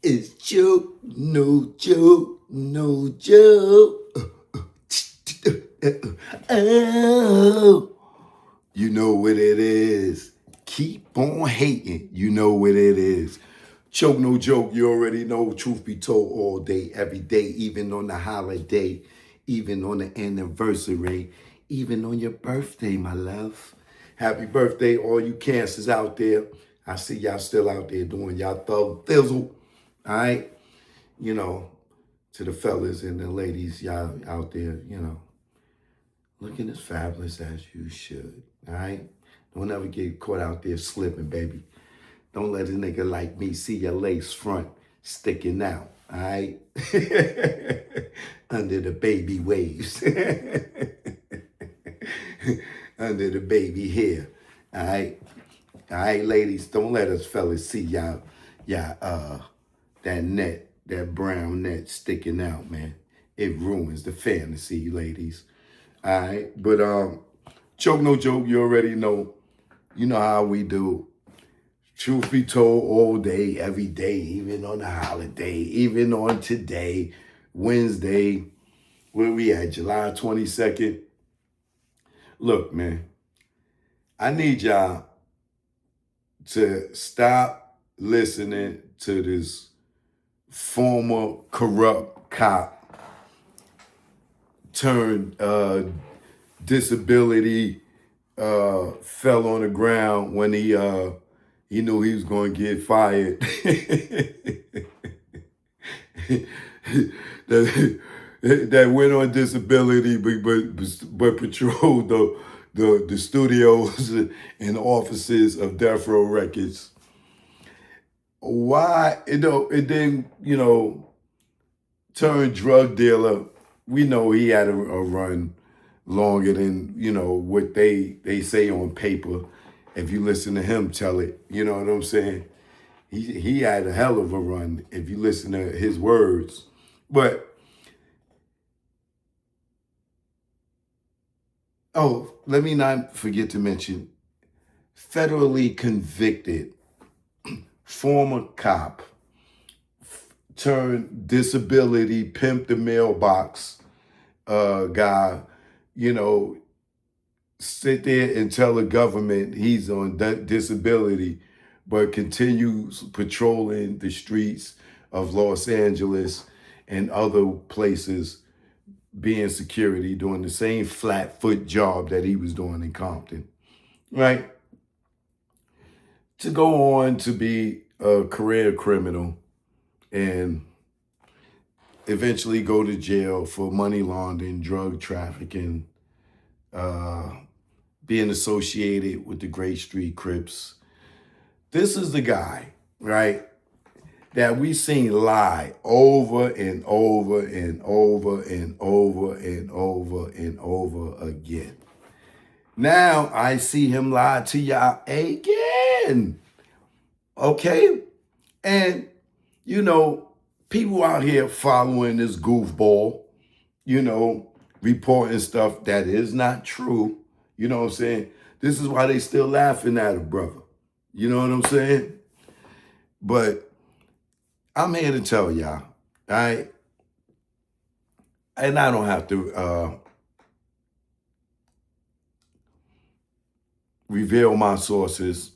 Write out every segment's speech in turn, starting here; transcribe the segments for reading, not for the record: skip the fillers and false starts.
It's joke, no joke, no joke. Oh, you know what it is. Keep on hating. You know what it is. Choke, no joke. You already know. Truth be told, all day, every day, even on the holiday, even on the anniversary, even on your birthday, my love. Happy birthday, all you cancers out there. I see y'all still out there doing y'all thug thizzle. All right. You know, to the fellas and the ladies, y'all out there, looking as fabulous as you should. All right. Don't ever get caught out there slipping, baby. Don't let a nigga like me see your lace front sticking out. All right. Under the baby waves. Under the baby hair. All right. All right, ladies, don't let us fellas see that net, that brown net sticking out, man. It ruins the fantasy, ladies. All right, but joke no joke, you already know. You know how we do. Truth be told, all day, every day, even on a holiday, even on today, Wednesday, where we at, July 22nd. Look, man, I need y'all to stop listening to this former corrupt cop turned disability fell on the ground when he knew he was going to get fired. that went on disability, but patrolled the studios and offices of Death Row Records. Why, it then, turned drug dealer. We know he had a run longer than, what they say on paper. If you listen to him tell it, you know what I'm saying? He had a hell of a run if you listen to his words. But, let me not forget to mention, federally convicted former cop turned disability, pimp the mailbox guy, sit there and tell the government he's on disability, but continues patrolling the streets of Los Angeles and other places, being security, doing the same flat foot job that he was doing in Compton, right? To go on to be a career criminal and eventually go to jail for money laundering, drug trafficking, being associated with the Great Street Crips. This is the guy, right, that we seen lie over and over and over and over and over and over again. Now I see him lie to y'all again. Okay? And, people out here following this goofball, reporting stuff that is not true. You know what I'm saying? This is why they still laughing at him, brother. You know what I'm saying? But I'm here to tell y'all, all right? And I don't have to reveal my sources.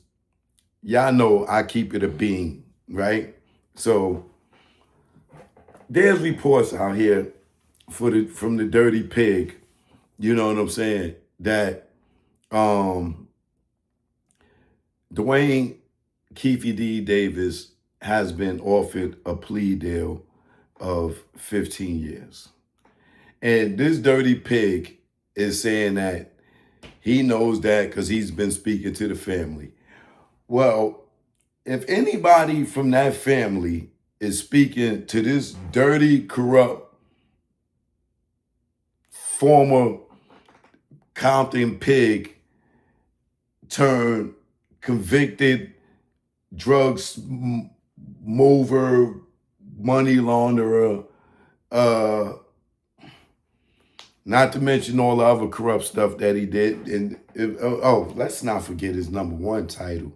Y'all know I keep it a bean, right? So there's reports out here from the Dirty Pig, you know what I'm saying, that Dwayne Keefe D. Davis has been offered a plea deal of 15 years. And this Dirty Pig is saying that he knows that because he's been speaking to the family. Well, if anybody from that family is speaking to this dirty, corrupt, former Compton pig turned convicted drugs mover, money launderer, not to mention all the other corrupt stuff that he did. And let's not forget his number one title,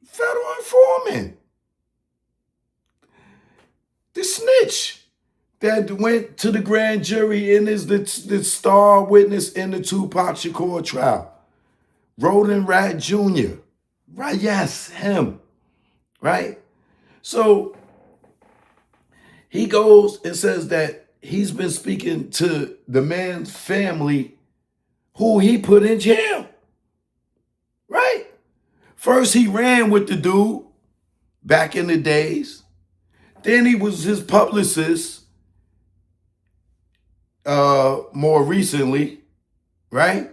federal informant. The snitch that went to the grand jury and is the star witness in the Tupac Shakur trial. Roden Rat Jr. Right? Yes, him. Right? So he goes and says that he's been speaking to the man's family who he put in jail. Right? First, he ran with the dude back in the days. Then he was his publicist more recently, right?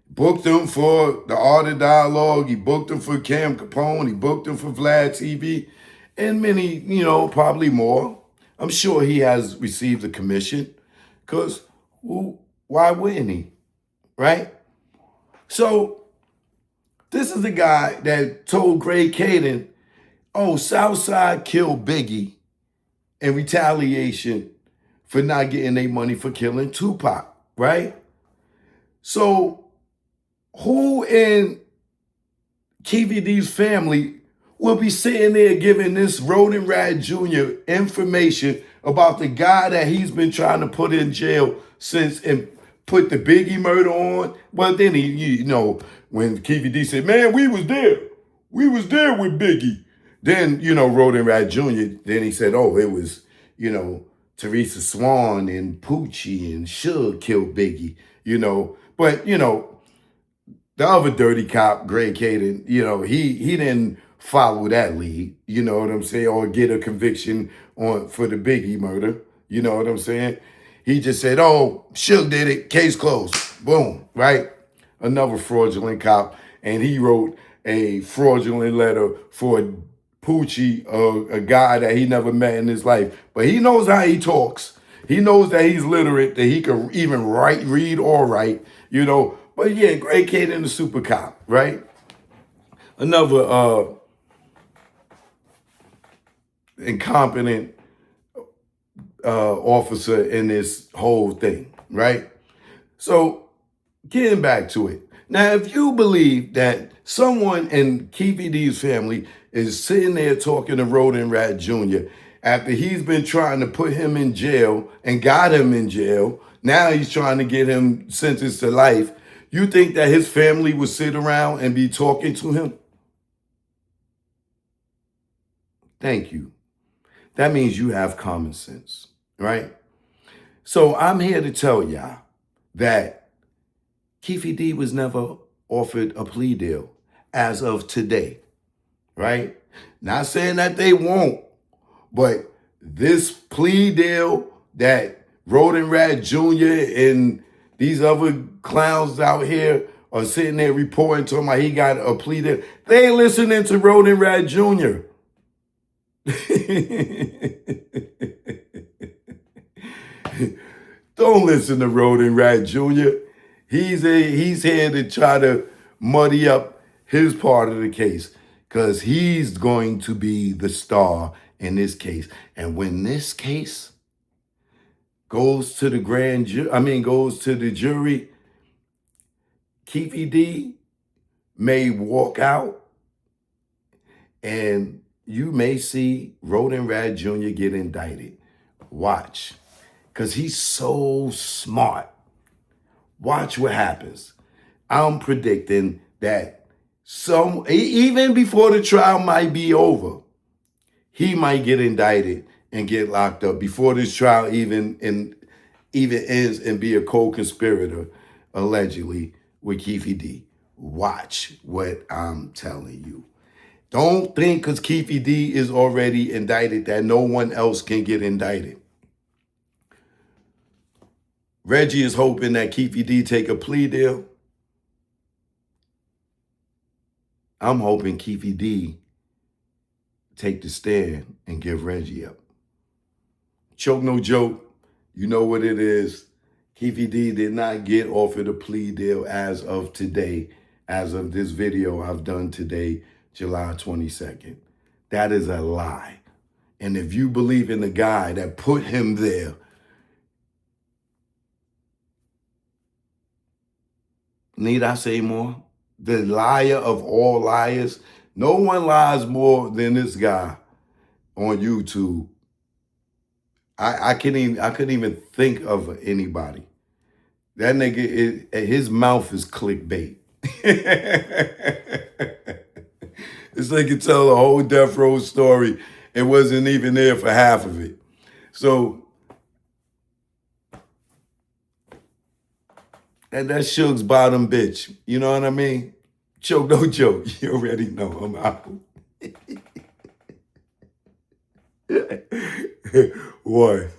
Booked him for the Art of Dialogue. He booked him for Cam Capone. He booked him for Vlad TV and many, probably more. I'm sure he has received a commission because why wouldn't he, right? So this is the guy that told Greg Caden, oh, Southside killed Biggie in retaliation for not getting their money for killing Tupac, right? So who in Keefe D's family will be sitting there giving this Roden Rat Jr. information about the guy that he's been trying to put in jail since and put the Biggie murder on? Well, then when Keefe D said, man, we was there. We was there with Biggie. Then, Roden Rat Jr., then he said, oh, it was, Teresa Swan and Poochie and Suge killed Biggie, But, the other dirty cop, Greg Caden, he didn't follow that lead, you know what I'm saying, or get a conviction for the Biggie murder, you know what I'm saying? He just said, oh, Suge did it, case closed, boom, right? Another fraudulent cop, and he wrote a fraudulent letter for Poochie, a guy that he never met in his life. But he knows how he talks. He knows that he's literate, that he can even read or write, But yeah, Greg Caden, the super cop, right? Another incompetent officer in this whole thing, right? So getting back to it. Now, if you believe that someone in Keefe D's family is sitting there talking to Roden Rat Jr. after he's been trying to put him in jail and got him in jail, now he's trying to get him sentenced to life, you think that his family would sit around and be talking to him? Thank you. That means you have common sense, right? So I'm here to tell y'all that Keefe D was never offered a plea deal as of today, right? Not saying that they won't, but this plea deal that Roden Rat Jr. and these other clowns out here are sitting there reporting to him like he got a plea deal. They ain't listening to Roden Rat Jr. Don't listen to Roden Rat Jr. He's here to try to muddy up his part of the case because he's going to be the star in this case. And when this case goes to the goes to the jury, Keefe D may walk out and you may see Roden Rat Jr. get indicted. Watch. Because he's so smart. Watch what happens. I'm predicting that even before the trial might be over, he might get indicted and get locked up before this trial even ends and be a co-conspirator, allegedly, with Keefe D. Watch what I'm telling you. Don't think because Keefe D is already indicted that no one else can get indicted. Reggie is hoping that Keefe D take a plea deal. I'm hoping Keefe D take the stand and give Reggie up. Choke no joke. You know what it is. Keefe D did not get offered a plea deal as of today, as of this video I've done today, July 22nd. That is a lie. And if you believe in the guy that put him there, need I say more? The liar of all liars. No one lies more than this guy on YouTube. I couldn't even think of anybody. That nigga, his mouth is clickbait. This nigga tell a whole death row story and wasn't even there for half of it. So that's Suge's bottom bitch. You know what I mean? Choke, no joke. You already know I'm out. What?